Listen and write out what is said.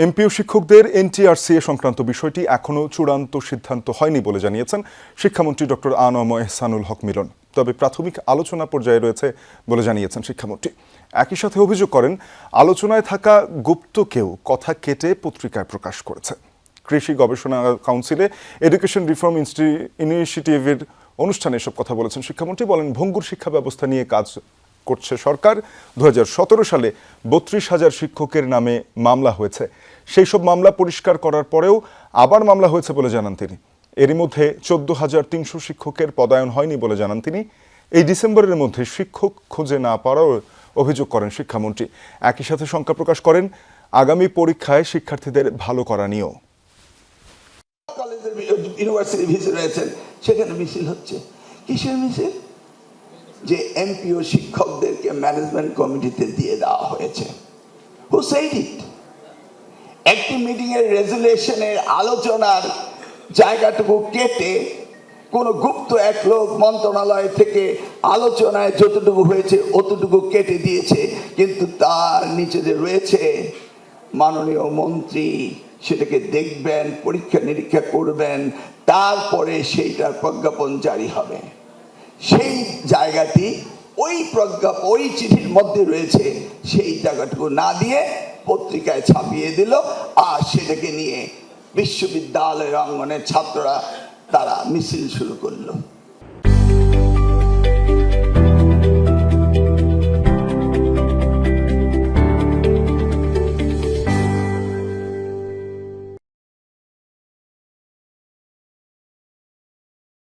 MPO শিক্ষকদের NTRC সংক্রান্ত বিষয়টি এখনও চূড়ান্ত সিদ্ধান্ত হয়নি বলে জানিয়েছেন শিক্ষামন্ত্রী ডক্টর আ.ন.ম এহসানুল হক মিলন। তবে প্রাথমিক আলোচনা পর্যায়ে রয়েছে বলে জানিয়েছেন শিক্ষামন্ত্রী। একই সাথে অভিযোগ করেন, আলোচনায় থাকা গুপ্ত কেউ কথা কেটে পত্রিকায় প্রকাশ করেছে। কৃষি গবেষণা কাউন্সিলে এডুকেশন রিফর্ম ইনিশিয়েটিভের অনুষ্ঠানে এসব কথা বলেছেন শিক্ষামন্ত্রী। বলেন, ভঙ্গুর শিক্ষা ব্যবস্থা নিয়ে কাজ করছে সরকার। 2017 সালে 32,000 শিক্ষকের নামে মামলা হয়েছে। সেই সব মামলা পরিষ্কার করার পরেও আবার মামলা হয়েছে বলে জানান তিনি। এরই মধ্যে 14,300 শিক্ষকের পদায়ন হয়নি বলে জানান তিনি। এই ডিসেম্বরের মধ্যে শিক্ষক খুঁজে না পাওয়ার অভিযোগ করেন শিক্ষামন্ত্রী। একই সাথে শঙ্কা প্রকাশ করেন আগামী পরীক্ষায় শিক্ষার্থীদের ভালো করা নিয়েও। কলেজের ইউনিভার্সিটি ভিসি রয়েছেন, সেখানে মিছিল হচ্ছে। কিসের মিছিল? যে এমপিও শিক্ষকদেরকে ম্যানেজমেন্ট কমিটিতে দিয়ে দেওয়া হয়েছে। Who said it? একটি মিটিং এর রেজুলেশনের আলোচনার জায়গাটুকু কেটে কোন গুপ্ত এক লোক মন্ত্রণালয় থেকে আলোচনায় যতটুকু হয়েছে অতটুকু কেটে দিয়েছে, কিন্তু তার নিচে যে রয়েছে মাননীয় মন্ত্রী সেটাকে দেখবেন, পরীক্ষা নিরীক্ষা করবেন, তারপরে সেইটার প্রজ্ঞাপন জারি হবে। সেই জায়গাটি ওই চিঠির মধ্যে রয়েছে, সেই জায়গাটুকু না দিয়ে পত্রিকায় ছাপিয়ে দিল। আর সেটাকে নিয়ে বিশ্ববিদ্যালয়ের অঙ্গনের ছাত্ররা তারা মিছিল শুরু করলো।